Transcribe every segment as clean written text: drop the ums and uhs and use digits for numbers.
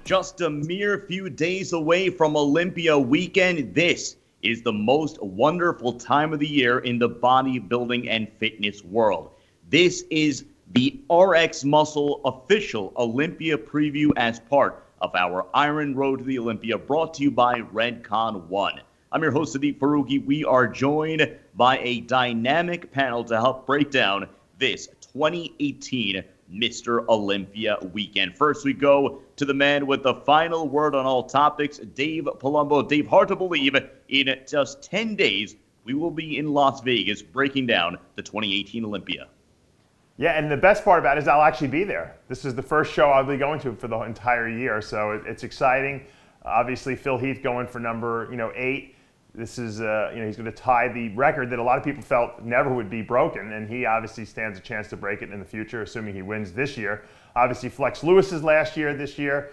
Just a mere few days away from Olympia weekend, this is the most wonderful time of the year in the bodybuilding and fitness world. This is the RxMuscle official Olympia preview as part of our Iron Road to the Olympia, brought to you by Redcon One. I'm your host, Sadiq Faruqi. We are joined by a dynamic panel to help break down this 2018 Mr. Olympia weekend. First, we go to the man with the final word on all topics, Dave Palumbo. Dave, hard to believe, in just 10 days, we will be in Las Vegas breaking down the 2018 Olympia. Yeah, and the best part about it is I'll actually be there. This is the first show I'll be going to for the entire year, so it's exciting. Obviously, Phil Heath going for number 8. This is, he's going to tie the record that a lot of people felt never would be broken, and he obviously stands a chance to break it in the future, assuming he wins this year. Obviously, Flex Lewis's last year, this year.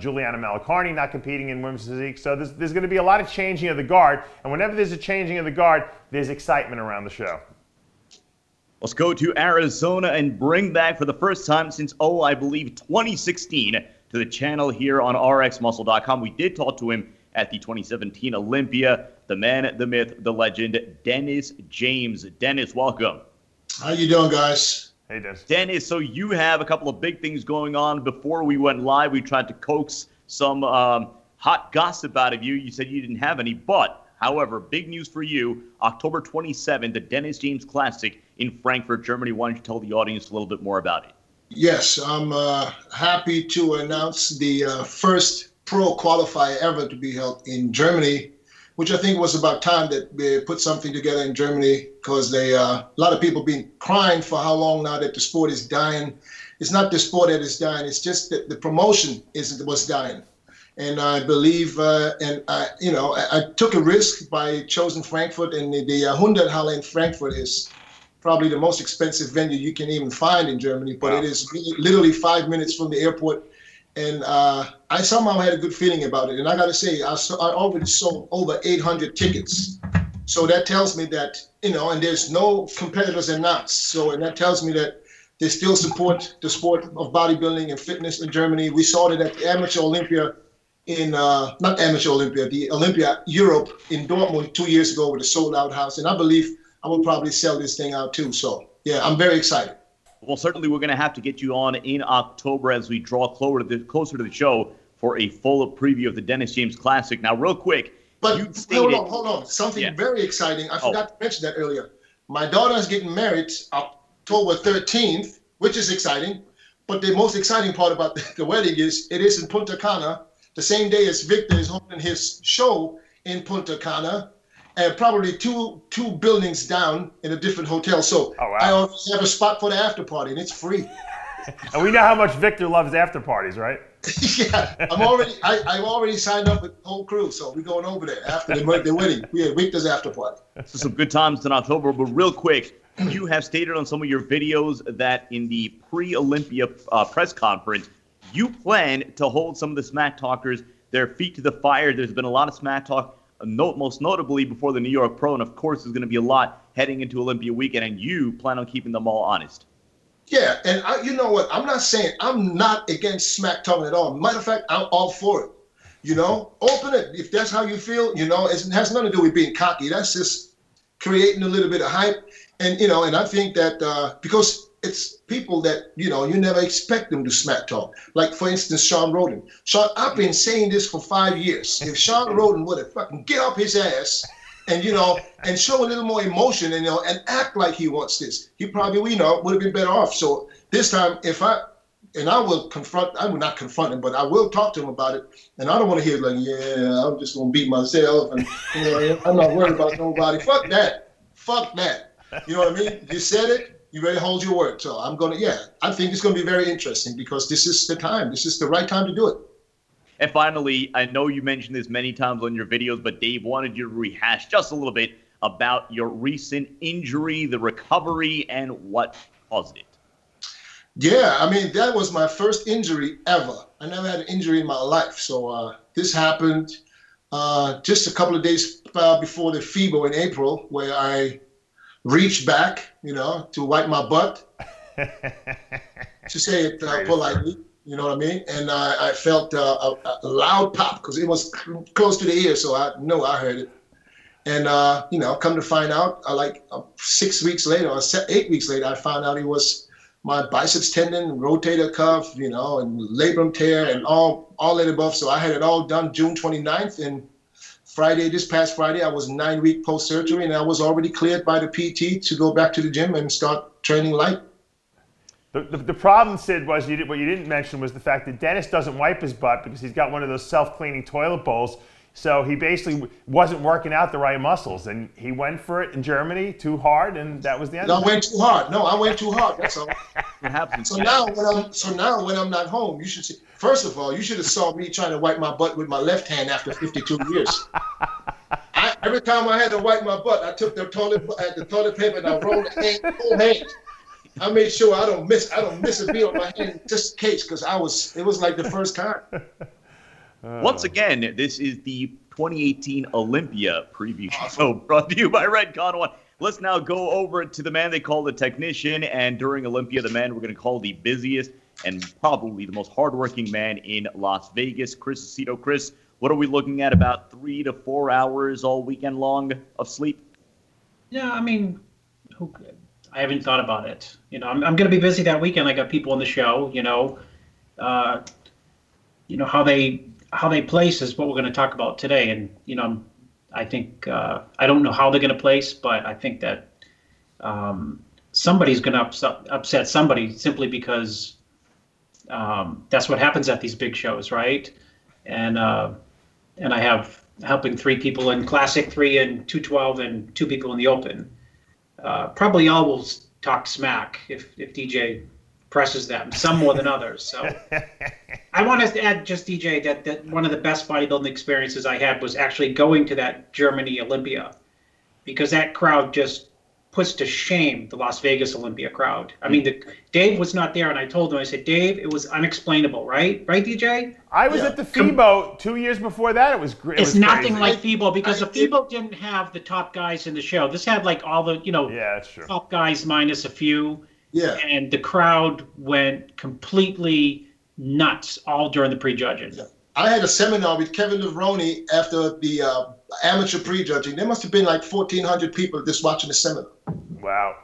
Juliana Malacarni not competing in women's physique. So there's going to be a lot of changing of the guard, and whenever there's a changing of the guard, there's excitement around the show. Let's go to Arizona and bring back for the first time since, I believe 2016 to the channel here on RxMuscle.com. We did talk to him at the 2017 Olympia, the man, the myth, the legend, Dennis James. Dennis, welcome. How you doing, guys? Hey, Dennis. Dennis, so you have a couple of big things going on. Before we went live, we tried to coax some hot gossip out of you. You said you didn't have any, but, however, big news for you, October 27th, the Dennis James Classic in Frankfurt, Germany. Why don't you tell the audience a little bit more about it? Yes, I'm happy to announce the first pro qualifier ever to be held in Germany, which I think was about time that we put something together in Germany, because a lot of people been crying for how long now that the sport is dying. It's not the sport that is dying, it's just that the promotion was dying. And I believe, I took a risk by choosing Frankfurt, and the Hunderthalle in Frankfurt is probably the most expensive venue you can even find in Germany, but It is literally 5 minutes from the airport. And I somehow had a good feeling about it. And I got to say, I already sold over 800 tickets. So that tells me that, and there's no competitors announced. And that tells me that they still support the sport of bodybuilding and fitness in Germany. We saw it at the Amateur Olympia the Olympia Europe in Dortmund 2 years ago with a sold out house. And I believe I will probably sell this thing out too. So yeah, I'm very excited. Well, certainly we're going to have to get you on in October as we draw closer to the show for a full preview of the Dennis James Classic. Now, real quick, but hold on. Something very exciting. I forgot to mention that earlier. My daughter is getting married October 13th, which is exciting. But the most exciting part about the wedding is it is in Punta Cana, the same day as Victor is holding his show in Punta Cana. And probably two buildings down in a different hotel. So I already have a spot for the after party, and it's free. And we know how much Victor loves after parties, right? Yeah, I've already signed up with the whole crew, so we're going over there after the wedding. We had Victor's after party. So some good times in October, but real quick, you have stated on some of your videos that in the pre-Olympia press conference, you plan to hold some of the smack talkers their feet to the fire. There's been a lot of smack talk, most notably before the New York Pro, and of course there's going to be a lot heading into Olympia weekend, and you plan on keeping them all honest. Yeah, and you know what? I'm not against smack talking at all. Matter of fact, I'm all for it. Open it. If that's how you feel, it has nothing to do with being cocky. That's just creating a little bit of hype. And, and I think that because it's people that, you never expect them to smack talk. Like, for instance, Sean Roden. I've been saying this for 5 years. If Sean Roden would have fucking get off his ass and, and show a little more emotion and, and act like he wants this, he probably, would have been better off. So this time, I will not confront him, but I will talk to him about it. And I don't want to hear like, yeah, I'm just going to beat myself. And, I'm not worried about nobody. Fuck that. You know what I mean? You said it. You better hold your word. So I think it's going to be very interesting because this is the time. This is the right time to do it. And finally, I know you mentioned this many times on your videos, but Dave wanted you to rehash just a little bit about your recent injury, the recovery, and what caused it. Yeah, that was my first injury ever. I never had an injury in my life. So this happened just a couple of days before the FIBO in April, where I reached back, to wipe my butt, to say it politely. You know what I mean? And I felt a loud pop because it was close to the ear, so I know I heard it. And come to find out, 6 weeks later or 8 weeks later, I found out it was my biceps tendon, rotator cuff, and labrum tear, and all that above. So I had it all done June 29th, and this past Friday, I was 9 week post surgery, and I was already cleared by the PT to go back to the gym and start training light. The problem, Sid, was what you didn't mention was the fact that Dennis doesn't wipe his butt because he's got one of those self-cleaning toilet bowls. So he basically wasn't working out the right muscles, and he went for it in Germany too hard, and that was the end. I went too hard. No, I went too hard. That's all. What happens? So now when I'm not home, you should see. First of all, you should have saw me trying to wipe my butt with my left hand after 52 years. Every time I had to wipe my butt, I took the toilet paper and I rolled the whole hand. I made sure I don't miss a beat on my hand just in case, because it was like the first time. Once again, this is the 2018 Olympia preview show brought to you by Red Con One. Let's now go over to the man they call the technician, and during Olympia, the man we're going to call the busiest and probably the most hardworking man in Las Vegas, Chris Aceto. Chris, what are we looking at? About 3 to 4 hours all weekend long of sleep? Yeah, I mean, I haven't thought about it. I'm going to be busy that weekend. I got people on the show. How they place is what we're going to talk about today. And I think I don't know how they're going to place, but I think that somebody's going to upset somebody simply because that's what happens at these big shows, right? And I have helping 3 people in Classic, 3 in 212, and 2 people in the Open. Probably all will talk smack if DJ presses them, some more than others. So I want to add just, DJ, that one of the best bodybuilding experiences I had was actually going to that Germany Olympia, because that crowd just puts to shame the Las Vegas Olympia crowd. I mean, Dave was not there, and I told him, I said, Dave, it was unexplainable, right? Right, DJ? I was at the FIBO 2 years before that. It was great. It's nothing like FIBO, because the FIBO didn't have the top guys in the show. This had like all the, that's true, top guys minus a few. Yeah. And the crowd went completely nuts all during the prejudging. Yeah. I had a seminar with Ronnie after the amateur prejudging. There must have been like 1,400 people just watching the seminar. Wow.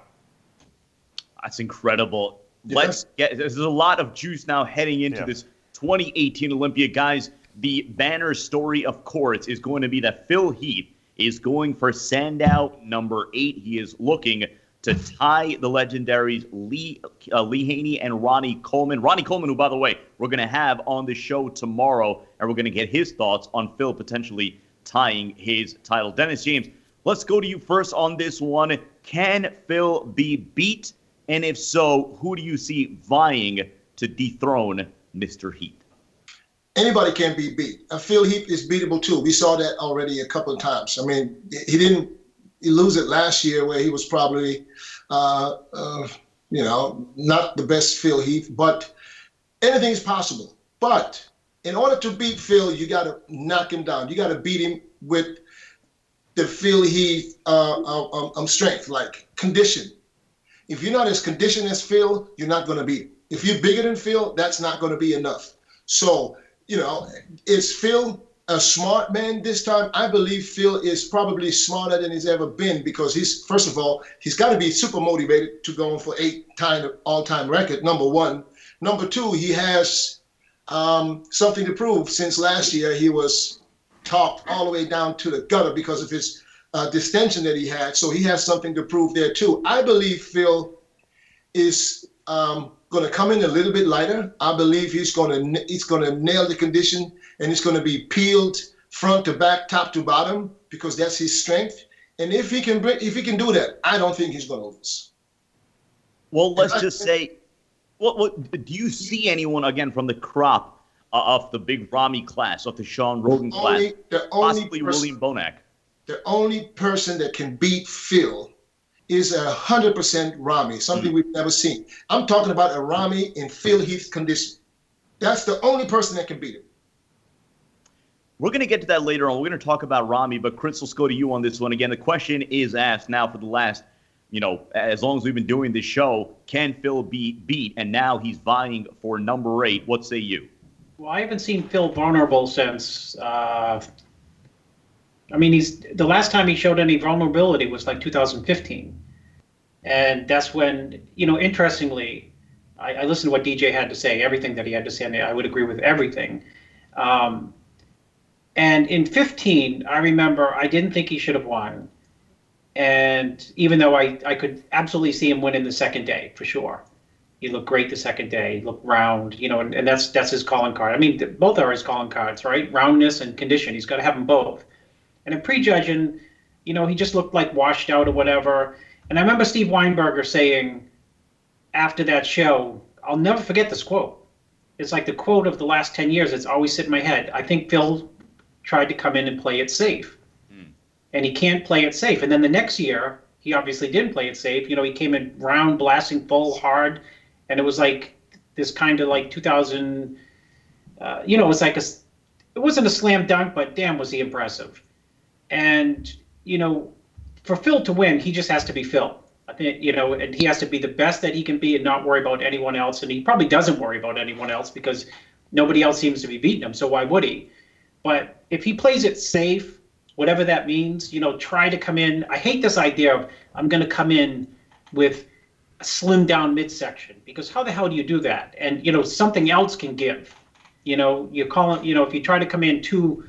That's incredible. Yeah. There's a lot of juice now heading into this 2018 Olympia. Guys, the banner story, of course, is going to be that Phil Heath is going for Sandow number 8. He is looking to tie the legendaries Lee Haney and Ronnie Coleman. Ronnie Coleman, who, by the way, we're going to have on the show tomorrow, and we're going to get his thoughts on Phil potentially tying his title. Dennis James, let's go to you first on this one. Can Phil be beat? And if so, who do you see vying to dethrone Mr. Heath? Anybody can be beat. Phil Heath is beatable too. We saw that already a couple of times. I mean, he lose it last year where he was probably, not the best Phil Heath, but anything is possible. But in order to beat Phil, you got to knock him down. You got to beat him with the Phil Heath strength, like condition. If you're not as conditioned as Phil, you're not going to beat him. If you're bigger than Phil, that's not going to be enough. So, is Phil a smart man this time? I believe Phil is probably smarter than he's ever been, because he's got to be super motivated to go for 8-time all-time record, number one. Number two, he has something to prove. Since last year, he was talked all the way down to the gutter because of his distension that he had. So he has something to prove there too. I believe Phil is going to come in a little bit lighter. I believe he's going to nail the condition, and it's going to be peeled front to back, top to bottom, because that's his strength. And if he can do that, I don't think he's going to lose. Well, let's just say, what do you see anyone again from the crop of the Big Ramy class, of the Sean Rogan class, possibly William Bonac? The only person that can beat Phil is 100% Ramy, something we've never seen. I'm talking about a Ramy in Phil Heath condition. That's the only person that can beat him. We're going to get to that later on. We're going to talk about Ramy, but Chris, let's go to you on this one. Again, the question is asked now for the last as long as we've been doing this show, can Phil be beat? And now he's vying for number 8. What say you? Well, I haven't seen Phil vulnerable since. The last time he showed any vulnerability was like 2015, and that's when, interestingly, I listened to what DJ had to say, everything that he had to say, and I would agree with everything. And in 15, I remember I didn't think he should have won. And even though I could absolutely see him win in the second day, for sure. He looked great the second day, he looked round, and that's his calling card. I mean, both are his calling cards, right? Roundness and condition. He's got to have them both. And in prejudging, he just looked like washed out or whatever. And I remember Steve Weinberger saying after that show, I'll never forget this quote. It's like the quote of the last 10 years. It's always sit in my head. I think Phil tried to come in and play it safe. And he can't play it safe. And then the next year, he obviously didn't play it safe. He came in round, blasting full, hard. And it was like this kind of like 2000, it was like it wasn't a slam dunk, but damn, was he impressive. And, for Phil to win, he just has to be Phil. I think, and he has to be the best that he can be and not worry about anyone else. And he probably doesn't worry about anyone else because nobody else seems to be beating him. So why would he? But if he plays it safe, whatever that means, try to come in. I hate this idea of I'm going to come in with a slim down midsection, because how the hell do you do that? And, something else can give. You call it, if you try to come in too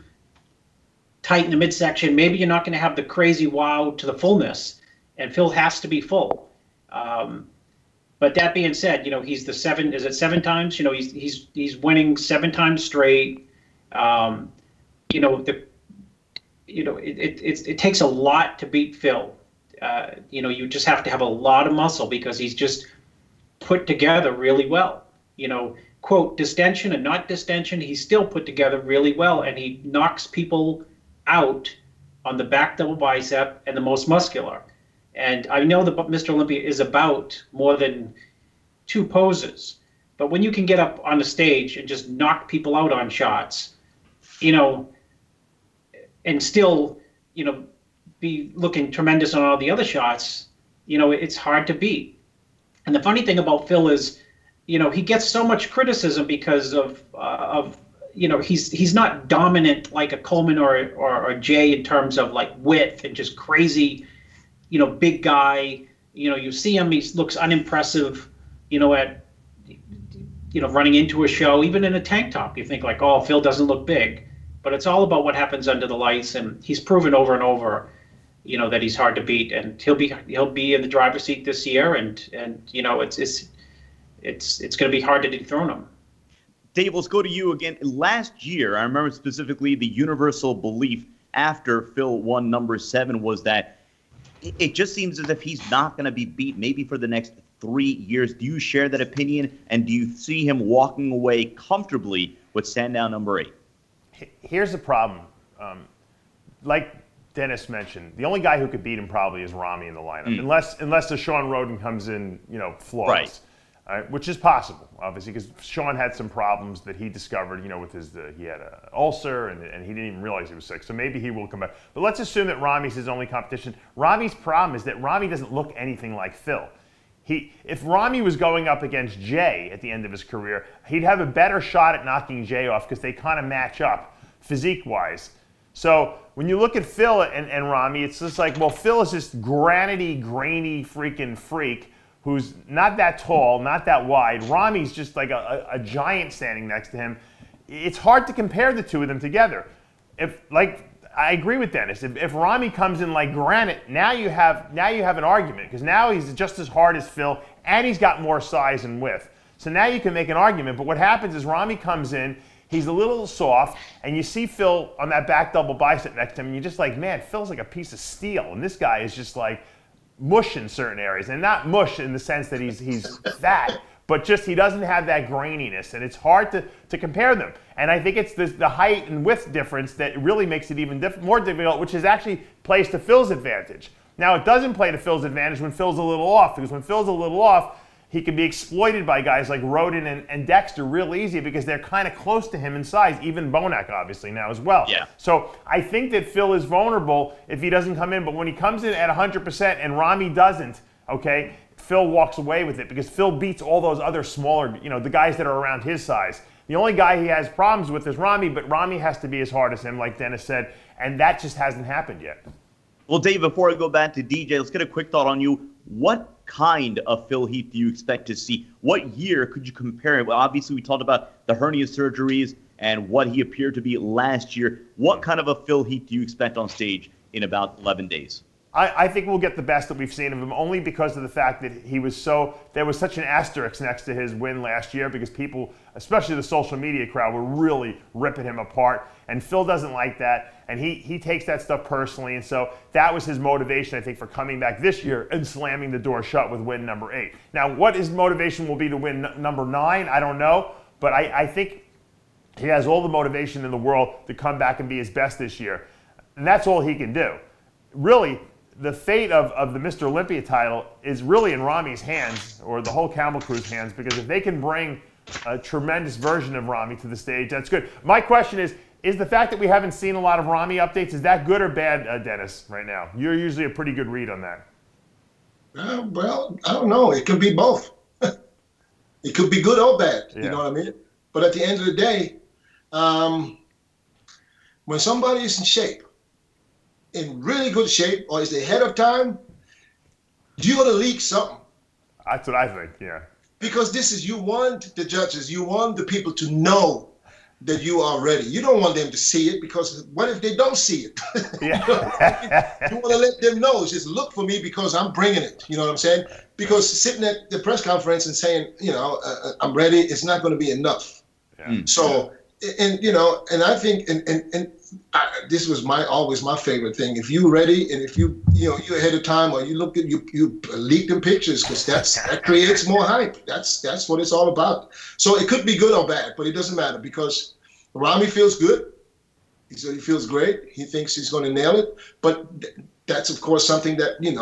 tight in the midsection, maybe you're not going to have the crazy wow to the fullness. And Phil has to be full. But that being said, he's the 7 times? He's winning 7 times straight. It takes a lot to beat Phil. You just have to have a lot of muscle because he's just put together really well. Quote, distension and not distension, he's still put together really well, and he knocks people out on the back double bicep and the most muscular. And I know that Mr. Olympia is about more than 2 poses, but when you can get up on the stage and just knock people out on shots, and still, be looking tremendous on all the other shots, it's hard to beat. And the funny thing about Phil is, he gets so much criticism because of he's not dominant like a Coleman or a Jay in terms of like width and just crazy, big guy. You see him, he looks unimpressive, at running into a show, even in a tank top. You think like, oh, Phil doesn't look big. But it's all about what happens under the lights, and he's proven over and over, that he's hard to beat, and he'll be in the driver's seat this year, and it's going to be hard to dethrone him. Dave, let's go to you again. Last year, I remember specifically the universal belief after Phil won number 7 was that it just seems as if he's not going to be beat maybe for the next 3 years. Do you share that opinion, and do you see him walking away comfortably with Sandown number 8? Here's the problem. Like Dennis mentioned, the only guy who could beat him probably is Ramy in the lineup, unless the Sean Roden comes in, flawless, right. Which is possible, obviously, because Sean had some problems that he discovered, with he had an ulcer and he didn't even realize he was sick. So maybe he will come back. But let's assume that Ramy's his only competition. Ramy's problem is that Ramy doesn't look anything like Phil. If Ramy was going up against Jay at the end of his career, he'd have a better shot at knocking Jay off because they kind of match up physique-wise. So when you look at Phil and Ramy, it's just like, well, Phil is this granity, grainy freaking freak who's not that tall, not that wide. Ramy's just like a giant standing next to him. It's hard to compare the two of them together. I agree with Dennis. If Ramy comes in like granite, now you have an argument, because now he's just as hard as Phil and he's got more size and width. So now you can make an argument. But what happens is Ramy comes in, he's a little soft, and you see Phil on that back double bicep next to him, and you're just like, man, Phil's like a piece of steel, and this guy is just like mush in certain areas, and not mush in the sense that he's fat, but just he doesn't have that graininess, and it's hard to compare them. And I think it's the height and width difference that really makes it even more difficult, which is actually plays to Phil's advantage. Now, it doesn't play to Phil's advantage when Phil's a little off, because when Phil's a little off, he can be exploited by guys like Roden and Dexter real easy because they're kind of close to him in size, even Bonac obviously now as well. Yeah. So I think that Phil is vulnerable if he doesn't come in, but when he comes in at 100% and Ramy doesn't, okay, Phil walks away with it because Phil beats all those other smaller, the guys that are around his size. The only guy he has problems with is Ramy, but Ramy has to be as hard as him, like Dennis said, and that just hasn't happened yet. Well, Dave, before I go back to DJ, let's get a quick thought on you. What kind of Phil Heath do you expect to see? What year could you compare it? Well, obviously, we talked about the hernia surgeries and what he appeared to be last year. What kind of a Phil Heath do you expect on stage in about 11 days? I think we'll get the best that we've seen of him only because of the fact that there was such an asterisk next to his win last year because people, especially the social media crowd, were really ripping him apart. And Phil doesn't like that, and he takes that stuff personally. And so that was his motivation, I think, for coming back this year and slamming the door shut with win number 8. Now, what his motivation will be to win number 9, I don't know. But I think he has all the motivation in the world to come back and be his best this year. And that's all he can do. Really, the fate of the Mr. Olympia title is really in Ramy's hands, or the whole Camel Crew's hands, because if they can bring a tremendous version of Ramy to the stage, that's good. My question is the fact that we haven't seen a lot of Ramy updates, is that good or bad, Dennis, right now? You're usually a pretty good read on that. Well, I don't know. It could be both. It could be good or bad, you know what I mean? But at the end of the day, when somebody is in shape, in really good shape, or is ahead of time, you're going to leak something. That's what I think, yeah. Because you want the judges, you want the people to know that you are ready. You don't want them to see it, because what if they don't see it? Yeah. You want to let them know, just look for me because I'm bringing it. You know what I'm saying? Because sitting at the press conference and saying, I'm ready, it's not going to be enough. Yeah. So, and I think, this was always my favorite thing. If you're ready, and if you're ahead of time, or you leak them pictures, because that creates more hype. That's what it's all about. So it could be good or bad, but it doesn't matter, because Ramy feels good. He said he feels great. He thinks he's going to nail it. But that's of course something that you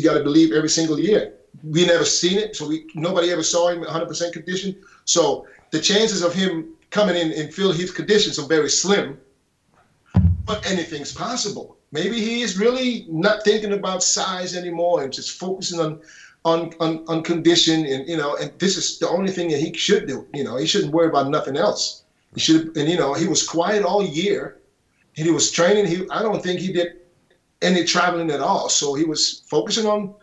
got to believe every single year. We never seen it, so nobody ever saw him 100% condition. So the chances of him coming in Phil Heath conditions are very slim. But anything's possible. Maybe he is really not thinking about size anymore and just focusing on condition, and this is the only thing that he should do. He shouldn't worry about nothing else. He should, and he was quiet all year, and he was training. I don't think he did any traveling at all. So he was focusing on.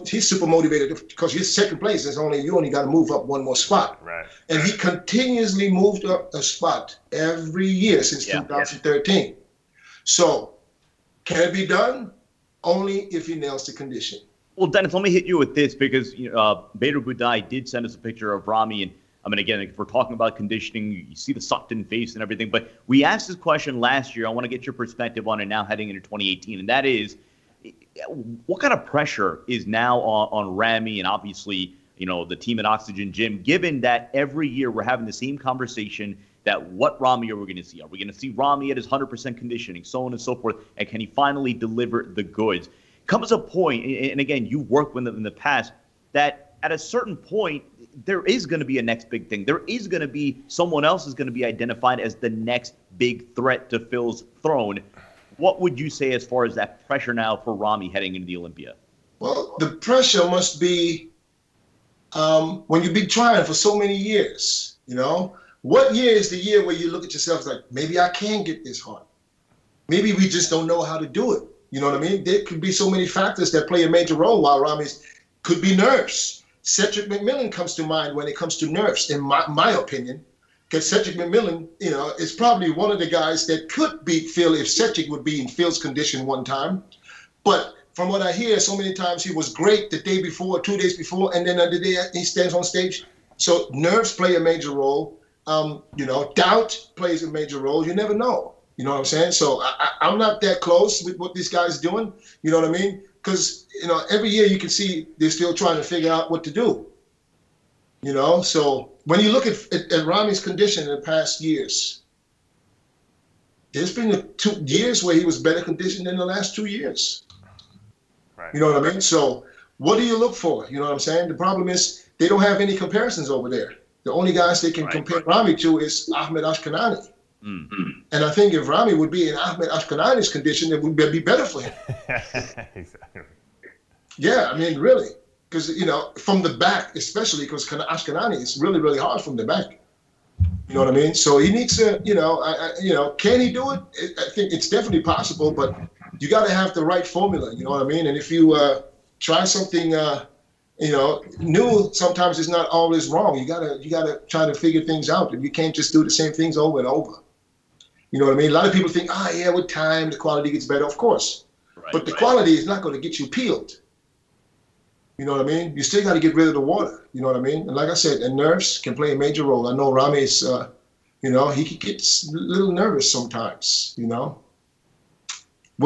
He's super motivated because he's second place. You only got to move up one more spot. Right. And he continuously moved up a spot every year since 2013. So, can it be done? Only if he nails the condition. Well, Dennis, let me hit you with this, because Bader Budai did send us a picture of Ramy, and I mean, again, if we're talking about conditioning, you see the sucked-in face and everything. But we asked this question last year. I want to get your perspective on it now, heading into 2018, and that is, what kind of pressure is now on Ramy and obviously the team at Oxygen Gym, given that every year we're having the same conversation? That what Ramy are we going to see? Are we going to see Ramy at his 100% conditioning, so on and so forth? And can he finally deliver the goods? Comes a point, and again, you've worked with them in the past, that at a certain point, there is going to be a next big thing. There is going to be someone else is going to be identified as the next big threat to Phil's throne. What would you say as far as that pressure now for Ramy heading into the Olympia? Well, the pressure must be when you've been trying for so many years, What year is the year where you look at yourself like, maybe I can get this hard? Maybe we just don't know how to do it. You know what I mean? There could be so many factors that play a major role, while Ramy's could be nerves. Cedric McMillan comes to mind when it comes to nerves, in my opinion, because Cedric McMillan, is probably one of the guys that could beat Phil if Cedric would be in Phil's condition one time. But from what I hear, so many times he was great the day before, 2 days before, and then the day he stands on stage. So nerves play a major role. Doubt plays a major role. You never know. You know what I'm saying? So I'm not that close with what this guy's doing. You know what I mean? Because, every year you can see they're still trying to figure out what to do. So when you look at Ramy's condition in the past years, there's been 2 years where he was better conditioned than the last 2 years. Right. You know what I mean? So what do you look for? You know what I'm saying? The problem is they don't have any comparisons over there. The only guys they can compare Ramy to is Ahmed Ashkenani. Mm-hmm. And I think if Ramy would be in Ahmed Ashkenani's condition, it would be better for him. Exactly. Yeah, I mean, really. because from the back, especially because Ashkenani is really, really hard from the back. You know what I mean? So he needs to, can he do it? I think it's definitely possible, but you got to have the right formula. You know what I mean? And if you try something, new, sometimes it's not always wrong. You gotta try to figure things out. You can't just do the same things over and over. You know what I mean? A lot of people think, with time the quality gets better. Of course, but the quality is not going to get you peeled. You know what I mean? You still got to get rid of the water. You know what I mean? And like I said, and nerves can play a major role. I know Ramy is, he gets a little nervous sometimes. We'll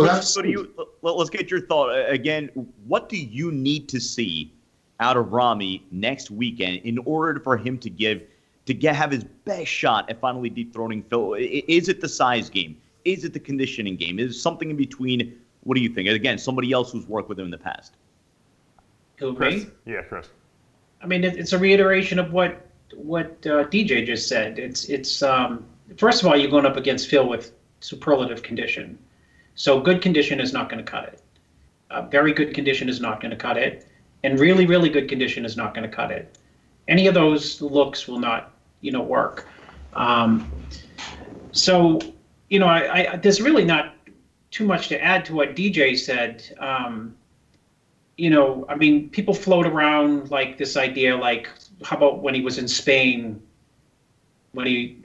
have to see. Let's get your thought again. What do you need to see out of Ramy next weekend in order for him to have his best shot at finally dethroning Phil? Is it the size game? Is it the conditioning game? Is it something in between? What do you think? Again, somebody else who's worked with him in the past. Who, Chris? me? Yeah, Chris. I mean, it's a reiteration of what DJ just said. It's first of all, you're going up against Phil with superlative condition. So good condition is not going to cut it. Very good condition is not going to cut it. And really, really good condition is not going to cut it. Any of those looks will not, work. So, there's really not too much to add to what DJ said. People float around like this idea, like, how about when he was in Spain, he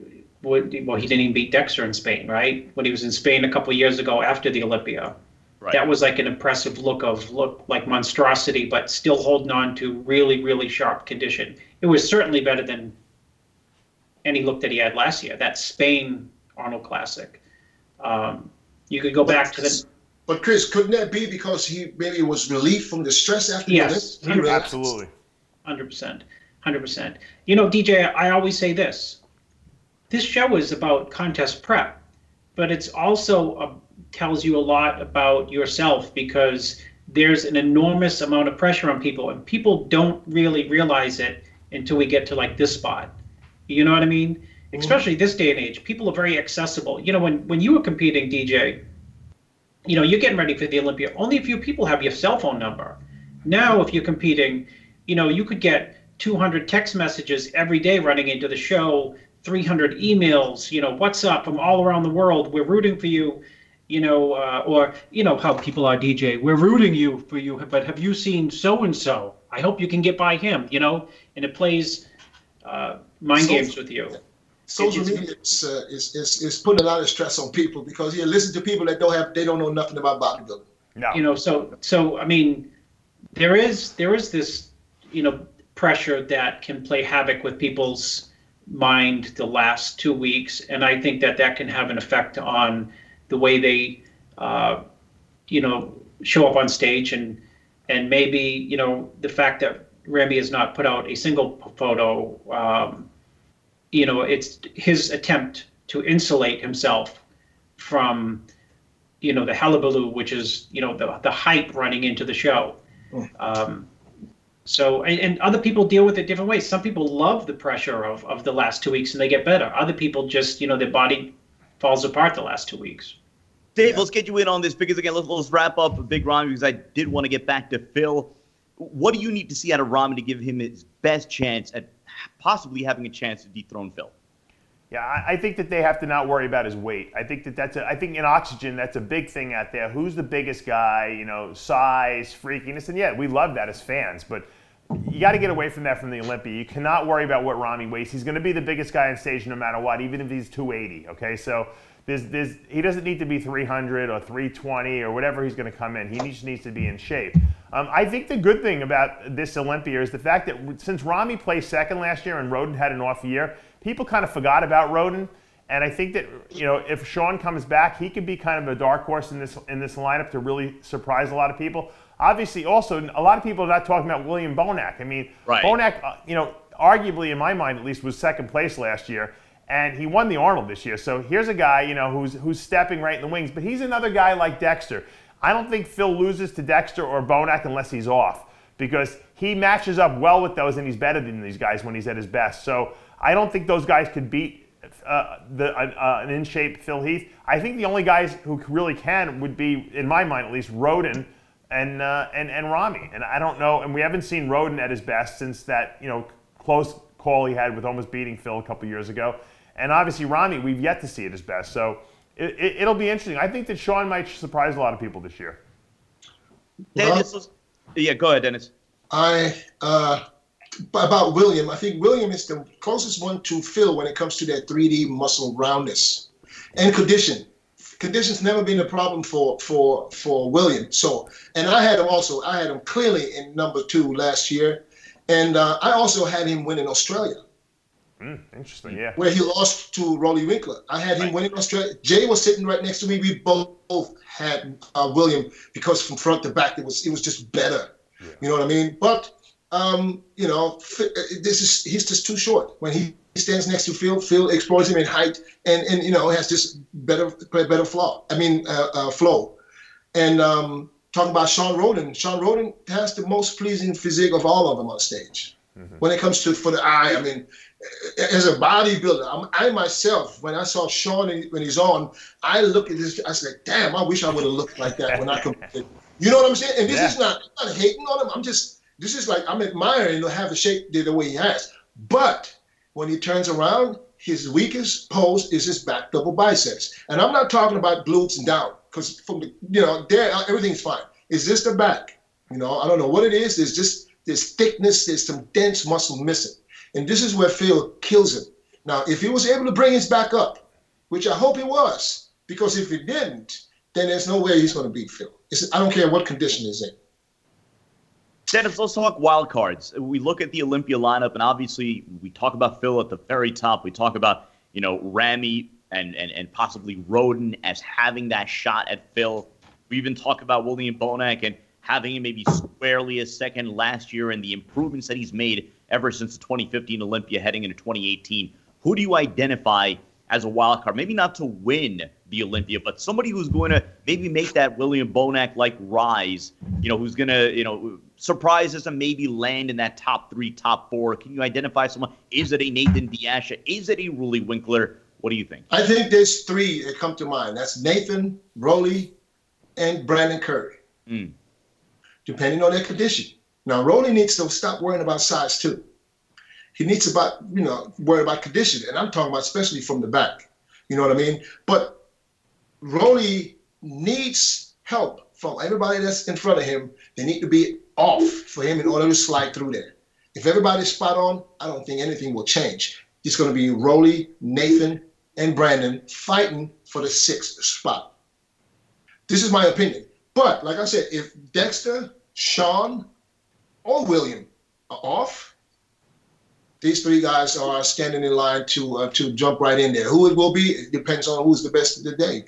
didn't even beat Dexter in Spain, right? When he was in Spain a couple of years ago after the Olympia. Right. That was like an impressive look like monstrosity, but still holding on to really, really sharp condition. It was certainly better than any look that he had last year, that Spain Arnold Classic. You could go back to the... But Chris, couldn't that be because he maybe was relieved from the stress after the Olympics? Absolutely. 100%. 100%. DJ, I always say this. This show is about contest prep, but it's also tells you a lot about yourself, because there's an enormous amount of pressure on people, and people don't really realize it until we get to like this spot. You know what I mean? Mm-hmm. Especially this day and age, people are very accessible. When you were competing, DJ, you're getting ready for the Olympia. Only a few people have your cell phone number. Now, if you're competing, you could get 200 text messages every day running into the show, 300 emails, what's up from all around the world. We're rooting for you. Or how people are, DJ, we're rooting for you, but have you seen so-and-so? I hope you can get by him, and it plays mind games with you. Social media is putting a lot of stress on people, because you listen to people that don't know nothing about bodybuilding. No. So I mean, there is this, pressure that can play havoc with people's mind the last 2 weeks, and I think that can have an effect on the way they, show up on stage, and maybe, the fact that Ramy has not put out a single photo, it's his attempt to insulate himself from, the hullabaloo, which is, the hype running into the show. So, and other people deal with it different ways. Some people love the pressure of the last 2 weeks and they get better. Other people just, their body falls apart the last 2 weeks. Dave, let's get you in on this, because again, let's wrap up Big Ramy, because I did want to get back to Phil. What do you need to see out of Ramy to give him his best chance at possibly having a chance to dethrone Phil? Yeah, I think that they have to not worry about his weight. I think I think in oxygen, that's a big thing out there. Who's the biggest guy, size, freakiness, and yeah, we love that as fans, but you got to get away from that from the Olympia. You cannot worry about what Ramy weighs. He's going to be the biggest guy on stage no matter what, even if he's 280, okay? So he doesn't need to be 300 or 320 or whatever he's going to come in. He just needs to be in shape. I think the good thing about this Olympia is the fact that since Ramy placed second last year and Roden had an off year, people kind of forgot about Roden. And I think that, if Sean comes back, he could be kind of a dark horse in this lineup to really surprise a lot of people. Obviously, also, a lot of people are not talking about William Bonac. I mean, right. Bonac, arguably, in my mind at least, was second place last year. And he won the Arnold this year. So here's a guy, who's stepping right in the wings. But he's another guy like Dexter. I don't think Phil loses to Dexter or Bonac unless he's off, because he matches up well with those, and he's better than these guys when he's at his best. So I don't think those guys could beat an in-shape Phil Heath. I think the only guys who really can would be, in my mind at least, Roden, and Ramy. And I don't know, and we haven't seen Roden at his best since that close call he had with almost beating Phil a couple years ago. And obviously Ramy, we've yet to see at his best. So it'll be interesting. I think that Sean might surprise a lot of people this year. Dennis, yeah, go ahead, Dennis. About William, I think William is the closest one to Phil when it comes to that 3D muscle roundness and condition. Condition's never been a problem for William. So, and I had him clearly in number 2 last year, and I also had him win in Australia. Interesting, yeah. Where he lost to Rolly Winkler. I had him win in Australia. Jay was sitting right next to me. We both had William because from front to back it was just better. Yeah. You know what I mean? But he's just too short. When he stands next to Phil exploits him in height and has just better flow. And talking about Sean Roden has the most pleasing physique of all of them on stage. Mm-hmm. When it comes to for the eye, I mean, as a bodybuilder, I myself, when I saw Sean when he's on, I look at this, I said, damn, I wish I would have looked like that when I competed. You know what I'm saying? And this is not, I'm not hating on him. This is like, I'm admiring to have the shape the way he has. But when he turns around, his weakest pose is his back double biceps. And I'm not talking about glutes and down, because from the, there, everything's fine. It's just the back. I don't know what it is. There's thickness, there's some dense muscle missing. And this is where Phil kills him. Now, if he was able to bring his back up, which I hope he was, because if he didn't, then there's no way he's going to beat Phil. I don't care what condition he's in. Dennis, let's talk wild cards. We look at the Olympia lineup, and obviously we talk about Phil at the very top. We talk about, Ramy and possibly Roden as having that shot at Phil. We even talk about William Bonac and having him maybe squarely as second last year and the improvements that he's made ever since the 2015 Olympia heading into 2018. Who do you identify as a wild card? Maybe not to win the Olympia, but somebody who's going to maybe make that William Bonac-like rise, who's going to, surprise us and maybe land in that top 3, top 4. Can you identify someone? Is it a Nathan Diasha? Is it a Rolly Winkler? What do you think? I think there's 3 that come to mind. That's Nathan, Rolly, and Brandon Curry. Depending on their condition. Now, Rolly needs to stop worrying about size 2. He needs to worry about condition. And I'm talking about especially from the back. You know what I mean? But Rolly needs help from everybody that's in front of him. They need to be off for him in order to slide through there. If everybody's spot on, I don't think anything will change. It's going to be Rolly, Nathan, and Brandon fighting for the 6th spot. This is my opinion. But like I said, if Dexter, Sean, or William are off, these 3 guys are standing in line to jump right in there. Who it will be, it depends on who's the best of the day.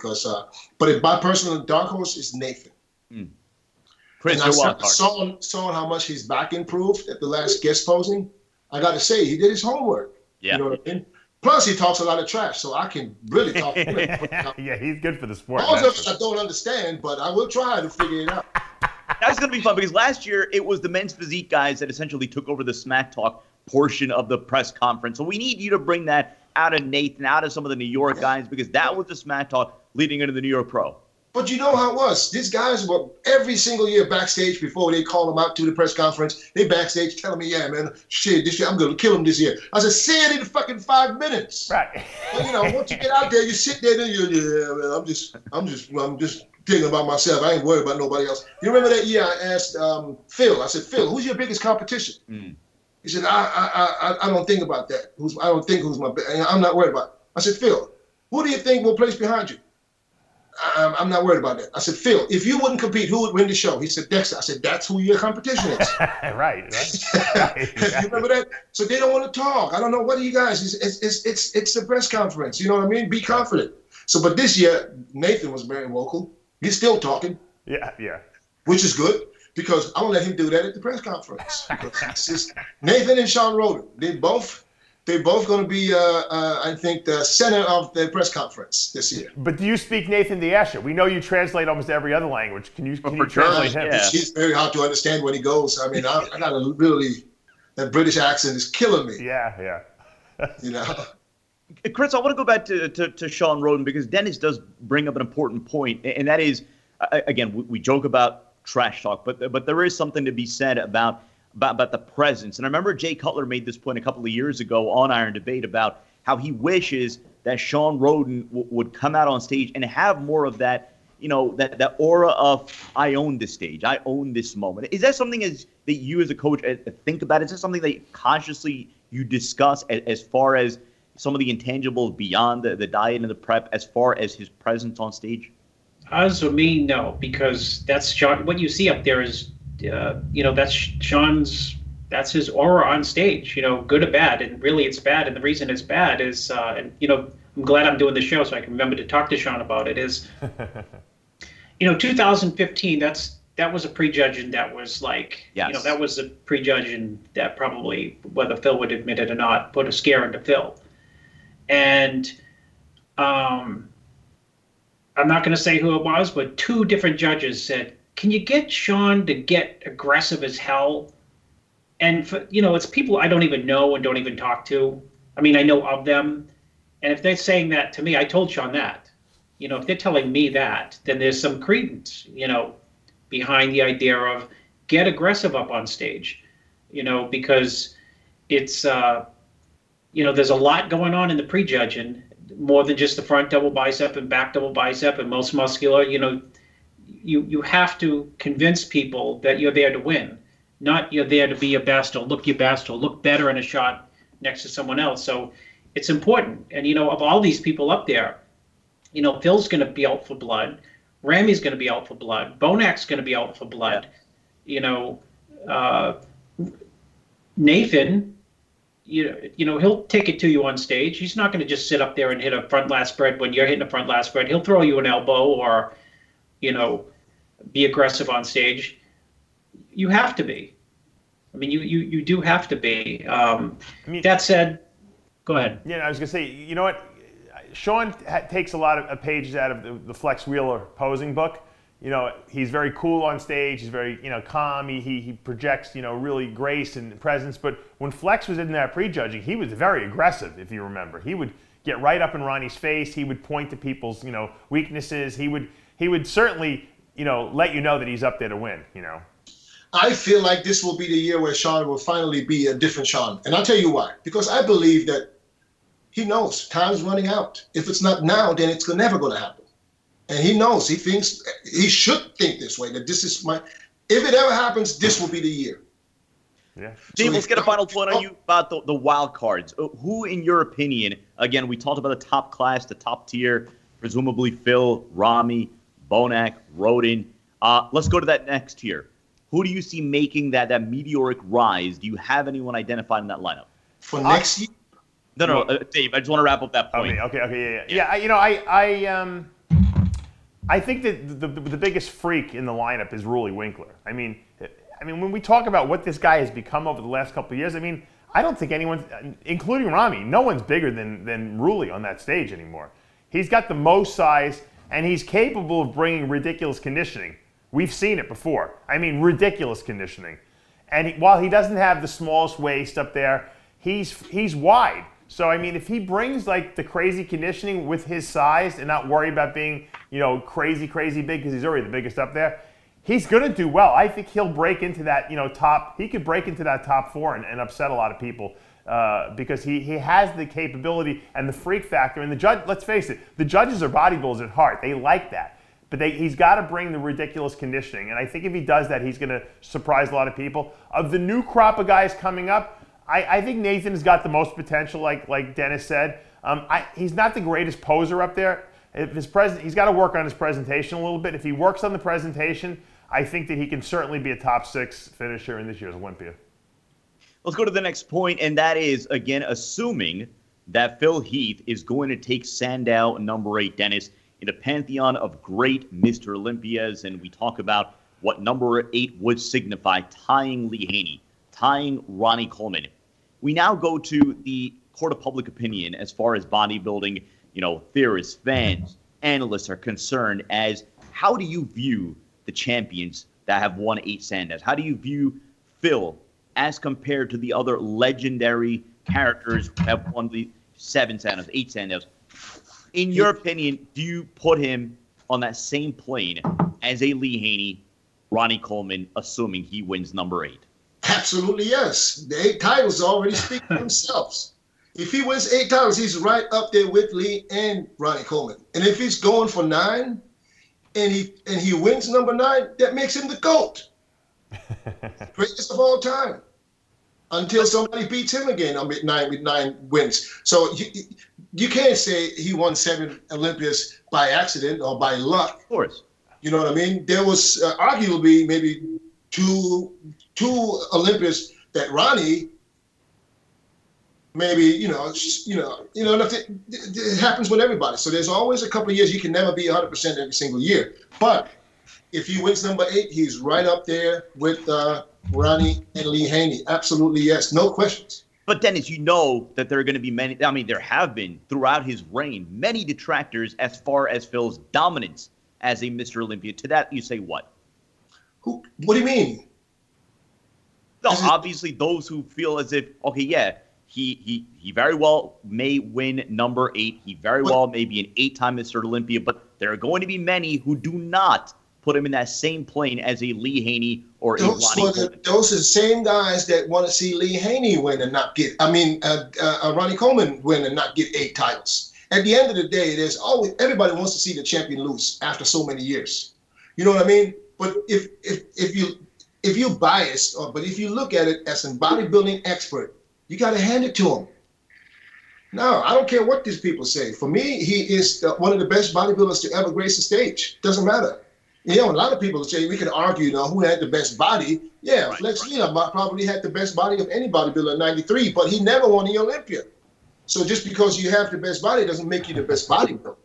But if my personal dark horse is Nathan. Chris, and I saw how much his back improved at the last guest posing. I got to say, he did his homework. Yeah. You know what I mean? Plus, he talks a lot of trash, so I can really talk to him. Yeah, he's good for the sport. Most of it I don't understand, but I will try to figure it out. That's going to be fun because last year it was the men's physique guys that essentially took over the smack talk portion of the press conference. So we need you to bring that out of Nathan, out of some of the New York guys, because that was the smack talk leading into the New York Pro. But you know how it was. These guys were every single year backstage before they call them out to the press conference. They backstage telling me, yeah, man, shit, this year I'm going to kill him this year. I said, say it in fucking 5 minutes. Right. But, once you get out there, you sit there, then yeah, man, I'm just thinking about myself. I ain't worried about nobody else. You remember that year I asked Phil, I said, Phil, who's your biggest competition? He said, I don't think about that. I don't think who's my best. I'm not worried about it. I said, Phil, who do you think will place behind you? I'm not worried about that. I said, Phil, if you wouldn't compete, who would win the show? He said, Dexter. I said, that's who your competition is. Right. You remember that? So they don't want to talk. I don't know. What do you guys? It's a press conference. You know what I mean? Be confident. So, but this year, Nathan was very vocal. He's still talking. Yeah. Which is good because I won't let him do that at the press conference. It's just Nathan and Sean Roden. They're both going to be, I think, the center of the press conference this year. But do you speak Nathan Diasha? We know you translate almost every other language. Can you translate him? Yeah. He's very hard to understand when he goes. I mean, I got a really, that British accent is killing me. Yeah. Chris, I want to go back to Sean Roden because Dennis does bring up an important point, and that is, again, we joke about trash talk, but there is something to be said about the presence. And I remember Jay Cutler made this point a couple of years ago on Iron Debate about how he wishes that Sean Roden would come out on stage and have more of that, that aura of, I own this stage, I own this moment. Is that something that you as a coach think about? Is that something that consciously you discuss as far as some of the intangibles beyond the diet and the prep, as far as his presence on stage? Us or me, no, because that's Sean. What you see up there is, that's Sean's. That's his aura on stage. Good or bad, and really it's bad. And the reason it's bad is, I'm glad I'm doing the show so I can remember to talk to Sean about it. Is, 2015. That was a prejudging. That was like, yes. That was a prejudging that probably, whether Phil would admit it or not, put a scare into Phil. And I'm not going to say who it was, but 2 different judges said, "Can you get Sean to get aggressive as hell?" And it's people I don't even know and don't even talk to. I mean, I know of them, and if they're saying that to me, I told Sean that. If they're telling me that, then there's some credence, behind the idea of get aggressive up on stage, because it's, there's a lot going on in the prejudging, more than just the front double bicep and back double bicep and most muscular. You have to convince people that you're there to win, not you're there to be your best or look your best or look better in a shot next to someone else. So it's important. And, of all these people up there, Phil's going to be out for blood. Ramy's going to be out for blood. Bonak's going to be out for blood. Nathan, he'll take it to you on stage. He's not going to just sit up there and hit a front lat spread when you're hitting a front lat spread. He'll throw you an elbow or, be aggressive on stage. You have to be. I mean, you do have to be. That said, go ahead. Yeah, I was going to say, you know what? Sean takes a lot of pages out of the Flex Wheeler posing book. He's very cool on stage. He's very, calm. He projects, really grace and presence. But when Flex was in that prejudging, he was very aggressive, if you remember. He would get right up in Ronnie's face. He would point to people's, weaknesses. He would certainly, let you know that he's up there to win, I feel like this will be the year where Sean will finally be a different Sean. And I'll tell you why. Because I believe that he knows time's running out. If it's not now, then it's never going to happen. And he knows, he thinks, he should think this way, that this is if it ever happens, this will be the year. Yeah. Dave, let's get a final point on you about the wild cards. Who, in your opinion, again, we talked about the top class, the top tier, presumably Phil, Ramy, Bonak, Roden. Let's go to that next tier. Who do you see making that meteoric rise? Do you have anyone identified in that lineup? For next year? No, Dave, I just want to wrap up that point. Okay, yeah. I think that the biggest freak in the lineup is Rulli Winkler. I mean, when we talk about what this guy has become over the last couple of years, I don't think anyone, including Ramy, no one's bigger than Rulli on that stage anymore. He's got the most size, and he's capable of bringing ridiculous conditioning. We've seen it before. Ridiculous conditioning. And while he doesn't have the smallest waist up there, he's wide. So, if he brings the crazy conditioning with his size and not worry about being, crazy big because he's already the biggest up there, he's going to do well. I think he'll break into that, he could break into that top 4 and upset a lot of people because he has the capability and the freak factor. And the judge, let's face it, the judges are bodybuilders at heart. They like that. But he's got to bring the ridiculous conditioning. And I think if he does that, he's going to surprise a lot of people. Of the new crop of guys coming up, I think Nathan has got the most potential, like Dennis said. He's not the greatest poser up there. He's got to work on his presentation a little bit. If he works on the presentation, I think that he can certainly be a top 6 finisher in this year's Olympia. Let's go to the next point, and that is, again, assuming that Phil Heath is going to take Sandow number 8, Dennis, in the pantheon of great Mr. Olympias, and we talk about what number 8 would signify, tying Lee Haney, tying Ronnie Coleman. We now go to the court of public opinion as far as bodybuilding, theorists, fans, analysts are concerned, as how do you view the champions that have won 8 Sandows? How do you view Phil as compared to the other legendary characters who have won the 7 Sandows, 8 Sandows? In your opinion, do you put him on that same plane as a Lee Haney Ronnie Coleman, assuming he wins number 8? Absolutely, yes. The 8 titles already speak for themselves. If he wins 8 titles, he's right up there with Lee and Ronnie Coleman. And if he's going for 9 and he wins number 9, that makes him the GOAT. Greatest of all time. Until somebody beats him again with 9 wins. So you can't say he won 7 Olympias by accident or by luck. Of course. You know what I mean? There was arguably maybe two Olympias that Ronnie maybe it happens with everybody. So there's always a couple of years you can never be 100% every single year. But if he wins number 8, he's right up there with Ronnie and Lee Haney. Absolutely, yes, no questions. But Dennis, you know that there are going to be many. I mean, there have been throughout his reign many detractors as far as Phil's dominance as a Mr. Olympia. To that, you say what? What do you mean? No, obviously those who feel as if, okay, yeah, he very well may win number 8. He very well may be an 8-time Mr. Olympia, but there are going to be many who do not put him in that same plane as a Lee Haney or a Ronnie Coleman. Those are the same guys that want to see Lee Haney win and not get, Ronnie Coleman win and not get 8 titles. At the end of the day, there's always, everybody wants to see the champion lose after so many years. You know what I mean? But if you're biased, but if you look at it as a bodybuilding expert, you got to hand it to him. No, I don't care what these people say. For me, he is one of the best bodybuilders to ever grace the stage. Doesn't matter. You know, a lot of people say we can argue, who had the best body. Yeah, right, Flex probably had the best body of any bodybuilder in '93, but he never won the Olympia. So just because you have the best body doesn't make you the best bodybuilder.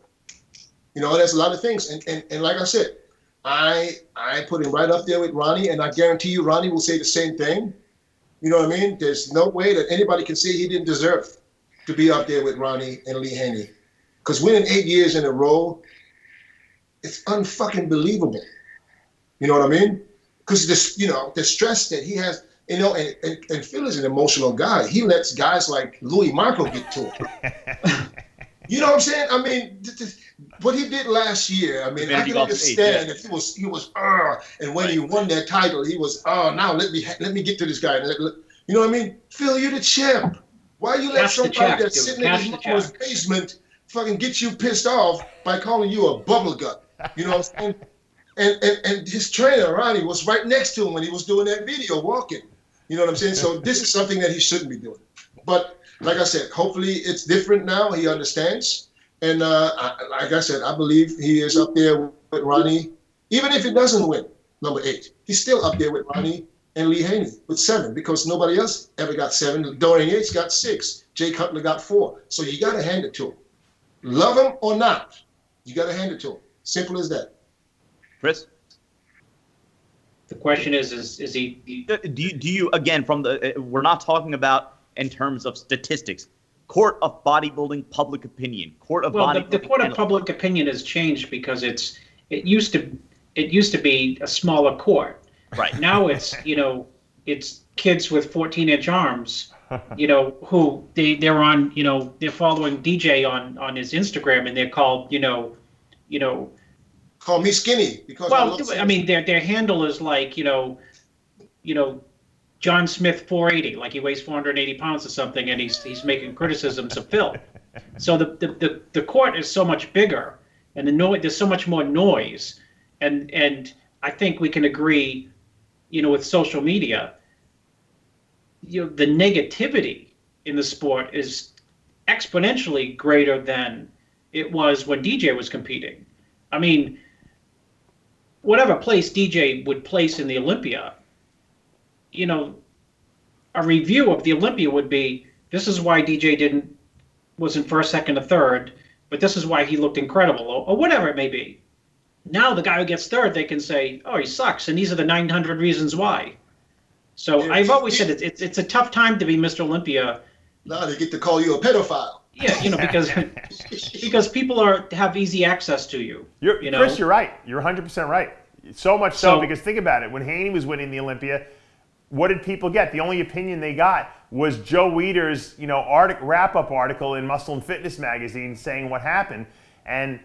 There's a lot of things. And like I said, I put him right up there with Ronnie, and I guarantee you Ronnie will say the same thing. You know what I mean? There's no way that anybody can say he didn't deserve to be up there with Ronnie and Lee Haney. Because winning 8 years in a row, it's unfucking believable. You know what I mean? Because the stress that he has, and Phil is an emotional guy. He lets guys like Louis Marco get to him. You know what I'm saying? I mean, what he did last year, I mean, I can understand if he was, and when he won that title, he was, now let me get to this guy. You know what I mean? Phil, you're the champ. Why you let somebody that's sitting in his mother's basement fucking get you pissed off by calling you a bubble gut? You know what I'm saying? And his trainer, Ronnie, was right next to him when he was doing that video walking. You know what I'm saying? So this is something that he shouldn't be doing. But like I said, hopefully it's different now. He understands. And like I said, I believe he is up there with Ronnie. Even if he doesn't win number 8, he's still up there with Ronnie and Lee Haney with 7 because nobody else ever got 7. Dorian Yates got 6. Jay Cutler got 4. So you got to hand it to him. Love him or not, you got to hand it to him. Simple as that. Chris? The question is he? Do you again from the? We're not talking about in terms of statistics. Court of bodybuilding public opinion. The court of public opinion has changed because it used to be a smaller court. Right. Now it's kids with 14-inch arms. Who they're on. They're following DJ on his Instagram and they're called Call me skinny because I mean their handle is like John Smith 480, like he weighs 480 pounds or something, and he's making criticisms of Phil. So the court is so much bigger, and there's so much more noise, and I think we can agree, with social media, the negativity in the sport is exponentially greater than it was when DJ was competing. I mean, whatever place DJ would place in the Olympia, a review of the Olympia would be, this is why DJ wasn't first, second, or third, but this is why he looked incredible, or whatever it may be. Now the guy who gets third, they can say, oh, he sucks, and these are the 900 reasons why. So I've always said it's a tough time to be Mr. Olympia. Now they get to call you a pedophile. Yeah, because people have easy access to you. Chris, you're right. You're 100% right. So much so because think about it. When Haney was winning the Olympia, what did people get? The only opinion they got was Joe Weider's wrap-up article in Muscle and Fitness magazine saying what happened. And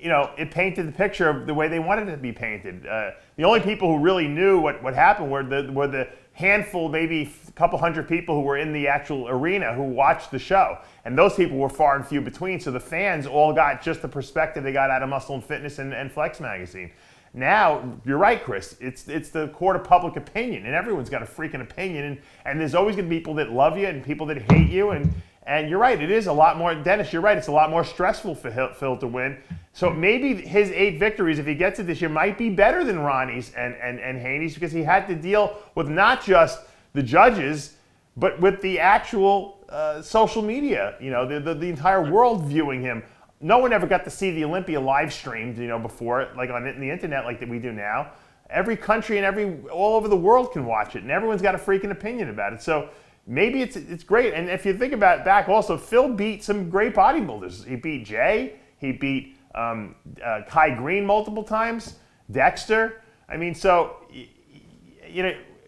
it painted the picture of the way they wanted it to be painted. The only people who really knew what happened were the handful, maybe a couple hundred people who were in the actual arena who watched the show. And those people were far and few between, so the fans all got just the perspective they got out of Muscle and Fitness and Flex magazine. Now, you're right, Chris, it's the court of public opinion, and everyone's got a freaking opinion, and there's always going to be people that love you and people that hate you, and you're right, it is a lot more, Dennis, you're right, it's a lot more stressful for Phil to win. So maybe his 8 victories, if he gets it this year, might be better than Ronnie's and Haney's, because he had to deal with not just the judges, but with the actual social media, the entire world viewing him. No one ever got to see the Olympia live streamed, before, like on the internet like that we do now. Every country and all over the world can watch it, and everyone's got a freaking opinion about it. So maybe it's great. And if you think about it back also, Phil beat some great bodybuilders. He beat Jay, he beat Kai Green multiple times, Dexter. I mean, so,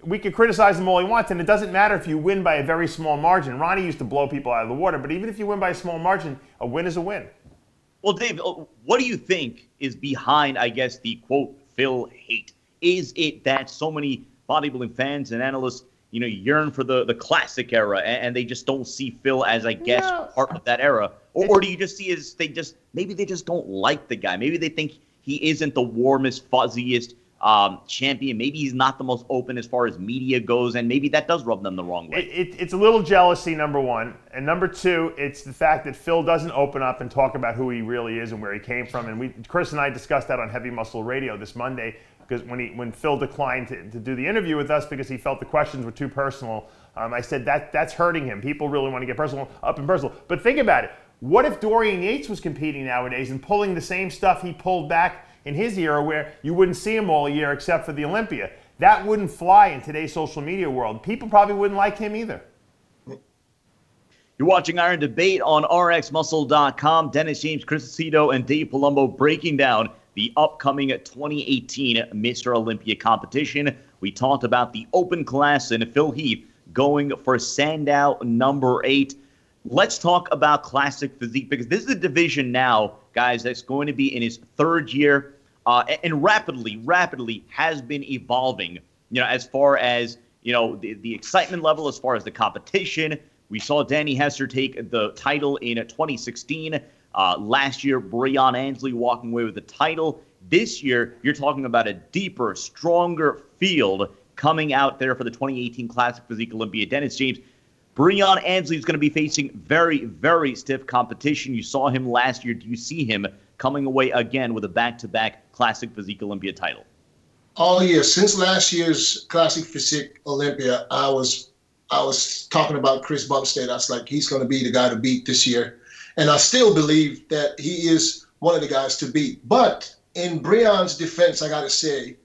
we can criticize him all he wants, and it doesn't matter if you win by a very small margin. Ronnie used to blow people out of the water, but even if you win by a small margin, a win is a win. Well, Dave, what do you think is behind, I guess, the quote Phil hate? Is it that so many bodybuilding fans and analysts, yearn for the classic era, and they just don't see Phil as, I guess, part of that era? Or do you just see as maybe they just don't like the guy? Maybe they think he isn't the warmest, fuzziest champion. Maybe he's not the most open as far as media goes, and maybe that does rub them the wrong way. It's a little jealousy, number one. And number two, it's the fact that Phil doesn't open up and talk about who he really is and where he came from. And Chris and I discussed that on Heavy Muscle Radio this Monday, because when Phil declined to do the interview with us because he felt the questions were too personal, I said that's hurting him. People really want to get up and personal. But think about it. What if Dorian Yates was competing nowadays and pulling the same stuff he pulled back in his era, where you wouldn't see him all year except for the Olympia? That wouldn't fly in today's social media world. People probably wouldn't like him either. You're watching Iron Debate on RxMuscle.com. Dennis James, Chris Aceto, and Dave Palumbo breaking down the upcoming 2018 Mr. Olympia competition. We talked about the open class and Phil Heath going for Sandow number 8. Let's talk about Classic Physique, because this is a division now, guys, that's going to be in its 3rd year, and rapidly has been evolving, as far as, the excitement level, as far as the competition. We saw Danny Hester take the title in 2016. Last year, Breon Ansley walking away with the title. This year, you're talking about a deeper, stronger field coming out there for the 2018 Classic Physique Olympia. Dennis James, Breon Ansley is going to be facing very, very stiff competition. You saw him last year. Do you see him coming away again with a back-to-back Classic Physique Olympia title? All year, since last year's Classic Physique Olympia, I was talking about Chris Bumstead. I was like, he's going to be the guy to beat this year. And I still believe that he is one of the guys to beat. But in Breon's defense, I got to say,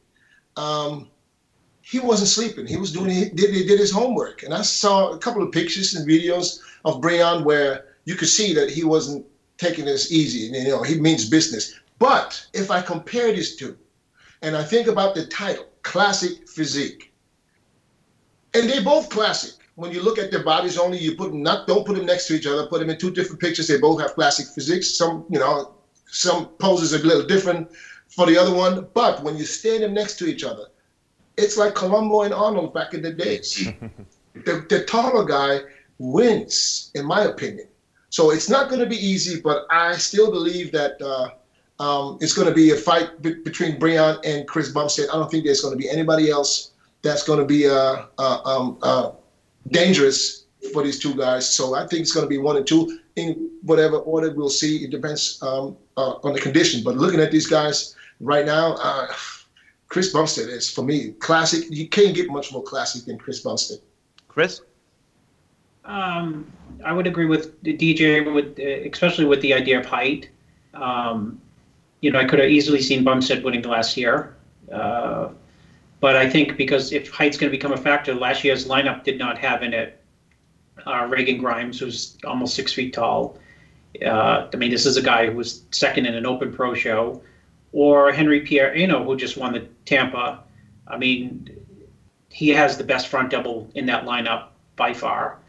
he wasn't sleeping. He did his homework. And I saw a couple of pictures and videos of Breon where you could see that he wasn't taking this easy. He means business. But if I compare these two, and I think about the title, Classic Physique, and they're both classic. When you look at their bodies only, don't put them next to each other. Put them in 2 different pictures. They both have classic physiques. Some poses are a little different for the other one. But when you stand them next to each other, it's like Palumbo and Arnold back in the days. The taller guy wins, in my opinion. So it's not going to be easy, but I still believe that it's going to be a fight between Breon and Chris Bumstead. I don't think there's going to be anybody else that's going to be dangerous for these two guys. So I think it's going to be 1 and 2 in whatever order we'll see. It depends on the condition. But looking at these guys right now, Chris Bumstead is, for me, classic. You can't get much more classic than Chris Bumstead. Chris? I would agree with DJ, especially with the idea of height. I could have easily seen Bumstead winning last year. But I think because if height's going to become a factor, last year's lineup did not have in it Reagan Grimes, who's almost 6 feet tall. This is a guy who was second in an open pro show. Or Henry Pierre, who just won the Tampa. He has the best front double in that lineup by far.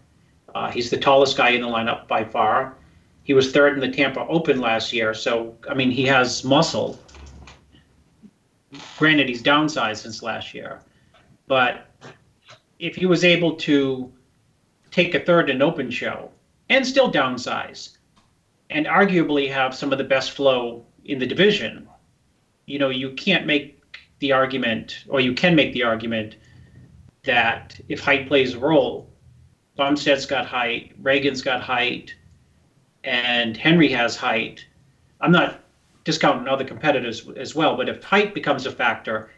He's the tallest guy in the lineup by far. He was third in the Tampa Open last year. So, I mean, he has muscle. Granted, he's downsized since last year. But if he was able to take a third in an open show and still downsize and arguably have some of the best flow in the division, you can't make the argument, or you can make the argument, that if height plays a role, Bumstead's got height, Reagan's got height, and Henry has height. I'm not discounting other competitors as well, but if height becomes a factor,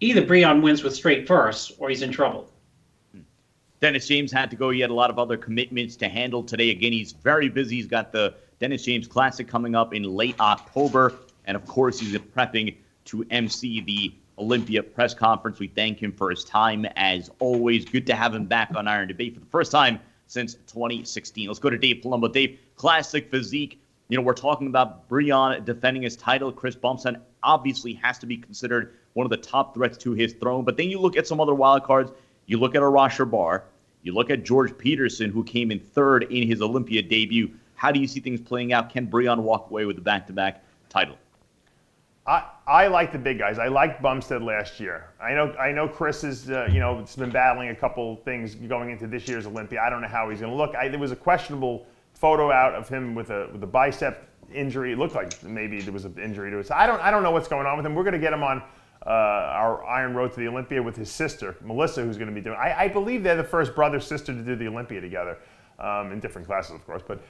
either Breon wins with straight first or he's in trouble. Dennis James had to go. He had a lot of other commitments to handle today. Again, he's very busy. He's got the Dennis James Classic coming up in late October. And, of course, he's prepping to MC the Olympia press conference. We thank him for his time, as always. Good to have him back on Iron Debate for the first time since 2016. Let's go to Dave Palumbo. Dave, Classic Physique. We're talking about Breon defending his title. Chris Bumstead obviously has to be considered one of the top threats to his throne. But then you look at some other wild cards. You look at Arash Bar. You look at George Peterson, who came in third in his Olympia debut. How do you see things playing out? Can Breon walk away with the back-to-back title? I like the big guys. I liked Bumstead last year. I know Chris is, it's been battling a couple things going into this year's Olympia. I don't know how he's going to look. There was a questionable photo out of him with a bicep injury. It looked like maybe there was an injury to it. So I don't know what's going on with him. We're going to get him on our Iron Road to the Olympia with his sister, Melissa, who's going to be doing. I believe they're the first brother-sister to do the Olympia together. In different classes, of course, but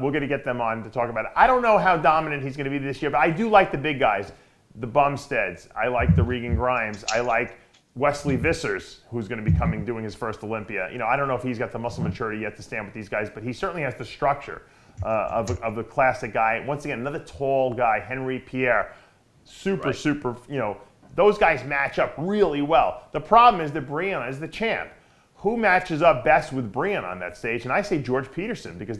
we're going to get them on to talk about it. I don't know how dominant he's going to be this year, but I do like the big guys, the Bumsteads. I like the Regan Grimes. I like Wesley Vissers, who's going to be doing his first Olympia. I don't know if he's got the muscle maturity yet to stand with these guys, but he certainly has the structure of the classic guy. Once again, another tall guy, Henry Pierre, super, those guys match up really well. The problem is that Breon is the champ. Who matches up best with Breon on that stage? And I say George Peterson, because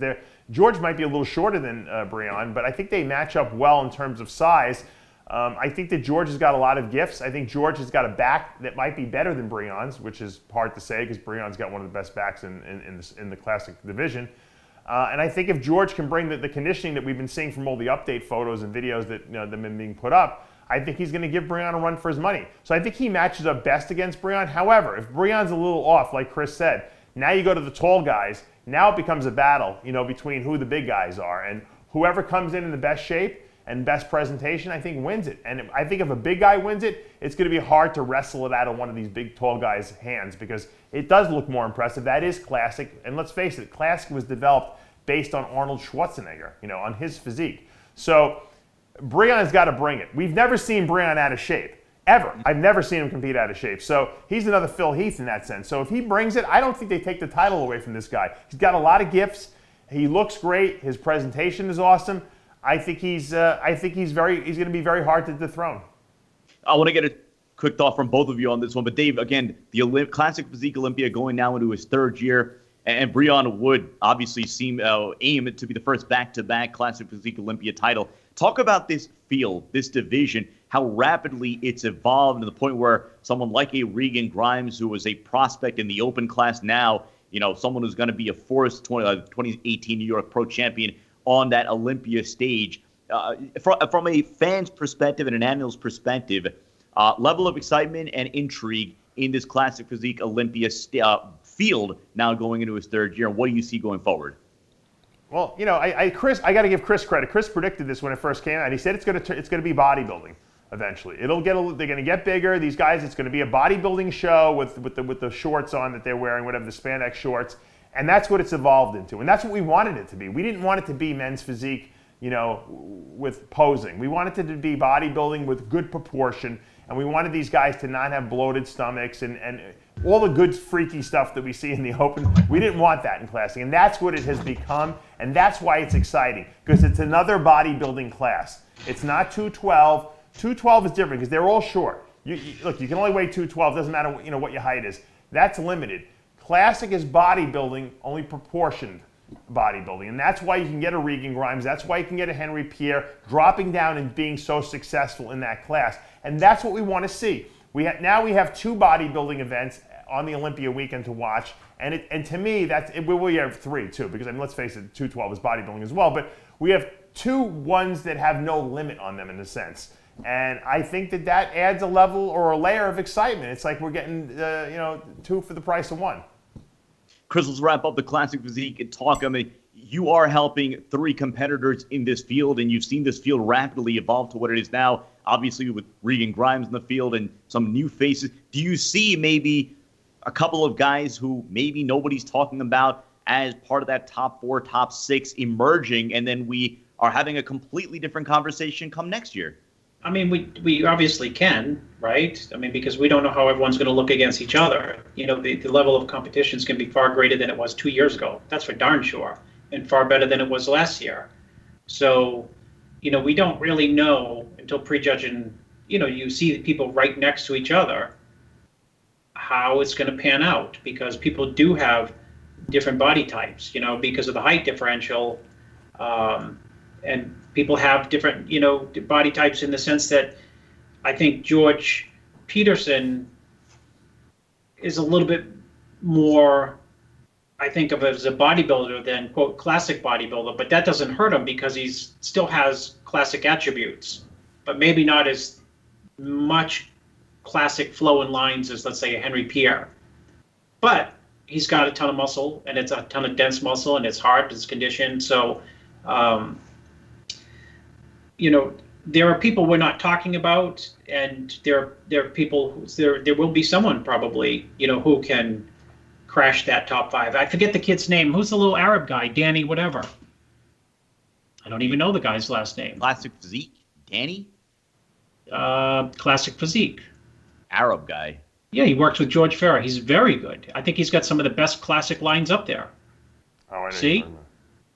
George might be a little shorter than Breon, but I think they match up well in terms of size. I think that George has got a lot of gifts. I think George has got a back that might be better than Breon's, which is hard to say because Breon's got one of the best backs in the classic division. And I think if George can bring the conditioning that we've been seeing from all the update photos and videos that that have been being put up, I think he's going to give Breon a run for his money. So I think he matches up best against Breon. However, if Breon's a little off, like Chris said, now you go to the tall guys. Now it becomes a battle, between who the big guys are. And whoever comes in the best shape and best presentation, I think wins it. And I think if a big guy wins it, it's going to be hard to wrestle it out of one of these big, tall guys' hands because it does look more impressive. That is Classic. And let's face it, Classic was developed based on Arnold Schwarzenegger, on his physique. So Breon's got to bring it. We've never seen Breon out of shape, ever. I've never seen him compete out of shape. So he's another Phil Heath in that sense. So if he brings it, I don't think they take the title away from this guy. He's got a lot of gifts. He looks great. His presentation is awesome. I think he's going to be very hard to dethrone. I want to get a quick thought from both of you on this one. But Dave, again, the Classic Physique Olympia going now into his third year. And Breon would obviously aim to be the first back-to-back Classic Physique Olympia title. Talk about this field, this division, how rapidly it's evolved to the point where someone like a Regan Grimes, who was a prospect in the open class now, someone who's going to be a forced 2018 New York Pro Champion on that Olympia stage. From a fan's perspective and an analyst's perspective, level of excitement and intrigue in this Classic Physique Olympia field now going into his third year. What do you see going forward? Well, Chris, I got to give Chris credit. Chris predicted this when it first came out. He said it's going to be bodybuilding eventually. They're going to get bigger. These guys, it's going to be a bodybuilding show with the shorts on that they're wearing, whatever, the spandex shorts, and that's what it's evolved into. And that's what we wanted it to be. We didn't want it to be men's physique, with posing. We wanted it to be bodybuilding with good proportion, and we wanted these guys to not have bloated stomachs and all the good freaky stuff that we see in the open. We didn't want that in Classic, and that's what it has become, and that's why it's exciting, because it's another bodybuilding class. It's not 212. 212 is different because they're all short. Look, you can only weigh 212. Doesn't matter what your height is. That's limited. Classic is bodybuilding, only proportioned bodybuilding, and that's why you can get a Regan Grimes. That's why you can get a Henry Pierre dropping down and being so successful in that class, and that's what we want to see. Now we have two bodybuilding events on the Olympia weekend to watch, and to me, we have three too, because let's face it, 212 is bodybuilding as well, but we have two ones that have no limit on them in a sense. And I think that adds a level or a layer of excitement. It's like we're getting, two for the price of one. Chris, let's wrap up the Classic Physique talk. I mean, you are helping three competitors in this field, and you've seen this field rapidly evolve to what it is now, obviously with Regan Grimes in the field and some new faces. Do you see maybe a couple of guys who maybe nobody's talking about as part of that top 4, top 6 emerging, and then we are having a completely different conversation come next year? I mean, we obviously can, right? I mean, because we don't know how everyone's going to look against each other. The level of competition is going to be far greater than it was 2 years ago. That's for darn sure. And far better than it was last year. So, we don't really know until prejudging, you see people right next to each other, how it's going to pan out, because people do have different body types, because of the height differential. And people have different, body types in the sense that I think George Peterson is a little bit more, I think of as a bodybuilder than, quote, classic bodybuilder, but that doesn't hurt him because he still has classic attributes, but maybe not as much classic flow and lines as, let's say, a Henry Pierre. But he's got a ton of muscle, and it's a ton of dense muscle, and it's hard, it's conditioned. So, there are people we're not talking about, and there are people, there will be someone probably, who can crash that top 5. I forget the kid's name. Who's the little Arab guy? Danny whatever. I don't even know the guy's last name. Classic Physique? Danny? Classic Physique. Arab guy. Yeah, he works with George Farah. He's very good. I think he's got some of the best classic lines up there. Oh, I know. See?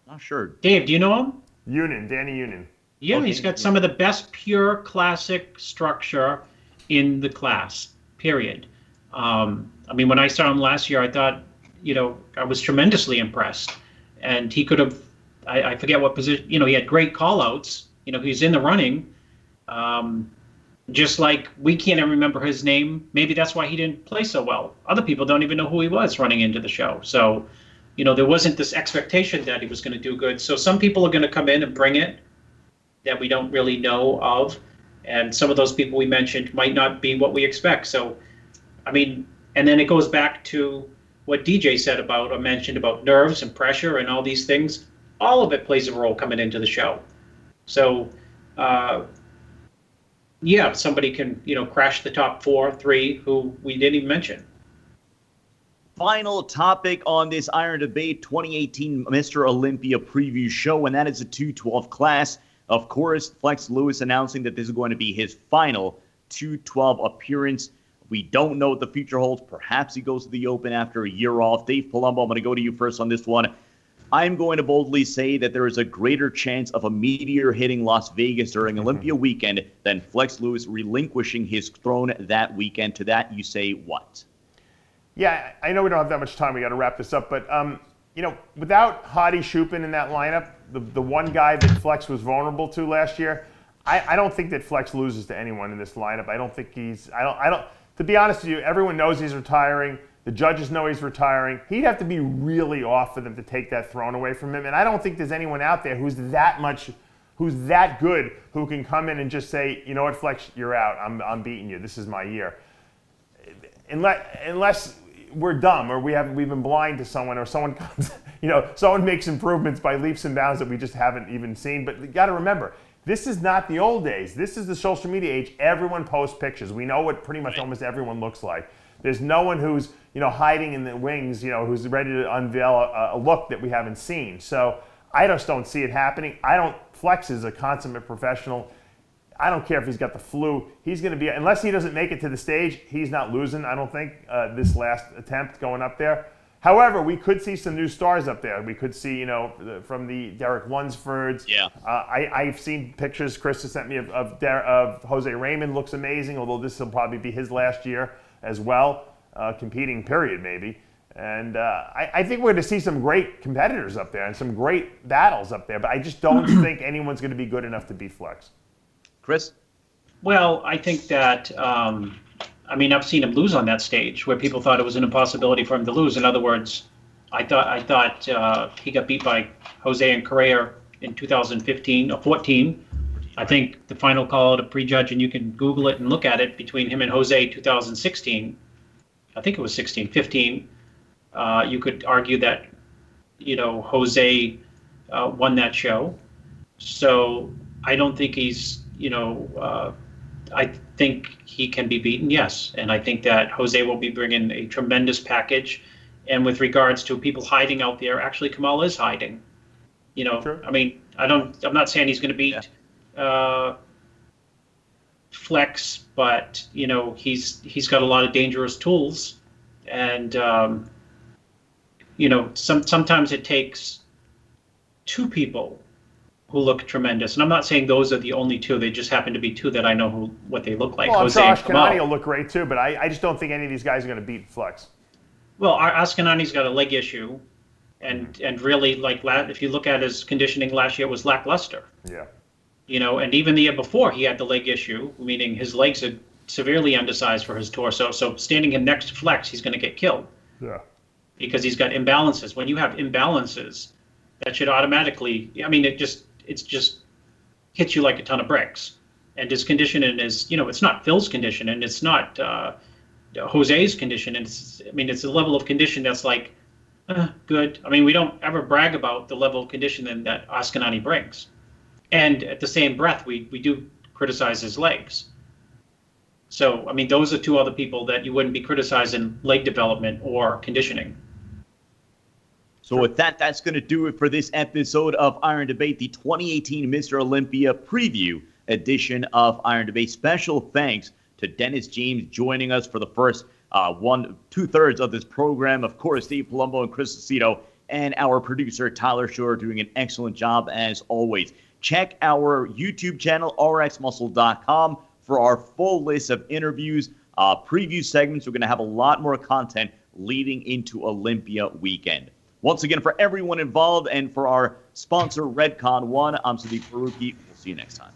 Not sure. Dave, do you know him? Danny Union. Yeah, Okay. He's got some of the best pure classic structure in the class, period. I mean, when I saw him last year, I thought, I was tremendously impressed. And he could have, I forget what position, he had great call-outs. He's in the running. Just like we can't even remember his name. Maybe that's why he didn't play so well. Other people don't even know who he was running into the show. So, there wasn't this expectation that he was going to do good. So some people are going to come in and bring it that we don't really know of. And some of those people we mentioned might not be what we expect. So, I mean, and then it goes back to what DJ said about, or mentioned about nerves and pressure and all these things. All of it plays a role coming into the show. So, somebody can, crash the top 4, 3 who we didn't even mention. Final topic on this Iron Debate 2018 Mr. Olympia preview show, and that is the 212 class. Of course, Flex Lewis announcing that this is going to be his final 212 appearance. We don't know what the future holds. Perhaps he goes to the Open after a year off. Dave Palumbo, I'm going to go to you first on this one. I'm going to boldly say that there is a greater chance of a meteor hitting Las Vegas during Olympia weekend than Flex Lewis relinquishing his throne that weekend. To that, you say what? Yeah, I know we don't have that much time. We got to wrap this up. But, without Hadi Chupin in that lineup, the one guy that Flex was vulnerable to last year, I don't think that Flex loses to anyone in this lineup. I don't think to be honest with you, everyone knows he's retiring. The judges know he's retiring. He'd have to be really off for them to take that throne away from him. And I don't think there's anyone out there who's that good, who can come in and just say, you know what, Flex, you're out. I'm beating you. This is my year. Unless we're dumb or we've been blind to someone, or someone comes, someone makes improvements by leaps and bounds that we just haven't even seen. But you got to remember, this is not the old days. This is the social media age. Everyone posts pictures. We know what pretty much almost everyone looks like. There's no one who's hiding in the wings, who's ready to unveil a look that we haven't seen. So I just don't see it happening. Flex is a consummate professional. I don't care if he's got the flu. He's going to be, unless he doesn't make it to the stage, he's not losing, I don't think, this last attempt going up there. However, we could see some new stars up there. We could see, from the Derek Lunsfords. Yeah. I've seen pictures Chris has sent me of Jose Raymond. Looks amazing, although this will probably be his last year as well, competing, period, maybe. And I think we're going to see some great competitors up there and some great battles up there, but I just don't think anyone's going to be good enough to beat Flex. Chris? Well, I think that, I've seen him lose on that stage where people thought it was an impossibility for him to lose. In other words, I thought he got beat by Jose and Correa in 2015 or 14. I think the final call to prejudge, and you can Google it and look at it, between him and Jose 2016. I think it was 15. You could argue that, Jose won that show. So I don't think he's, I think he can be beaten, yes. And I think that Jose will be bringing a tremendous package. And with regards to people hiding out there, actually Kamal is hiding. Sure. I mean, I'm not saying he's going to beat Flex, but he's got a lot of dangerous tools, and sometimes it takes two people who look tremendous. And I'm not saying those are the only two. They just happen to be two that I know what they look like. Well, Jose I'm and sure Kamal. Ashkenani will look great too, but I just don't think any of these guys are going to beat Flex. Well, Askanani's got a leg issue, and really, like, if you look at his conditioning last year, it was lackluster. Yeah. And even the year before, he had the leg issue, meaning his legs are severely undersized for his torso. So standing him next to Flex, he's going to get killed. Yeah. Because he's got imbalances. When you have imbalances, that should automatically, it just hits you like a ton of bricks. And his conditioning is, it's not Phil's conditioning, it's not Jose's conditioning. It's a level of condition that's like, good. We don't ever brag about the level of conditioning that Askanani brings. And at the same breath, we do criticize his legs. So, those are two other people that you wouldn't be criticizing leg development or conditioning. So with that, that's going to do it for this episode of Iron Debate, the 2018 Mr. Olympia preview edition of Iron Debate. Special thanks to Dennis James joining us for the first 2/3 of this program. Of course, Dave Palumbo and Chris Aceto, and our producer, Tyler Shore, doing an excellent job as always. Check our YouTube channel, RxMuscle.com, for our full list of interviews, preview segments. We're going to have a lot more content leading into Olympia weekend. Once again, for everyone involved and for our sponsor, Redcon One, I'm Sadiq Faruqi. We'll see you next time.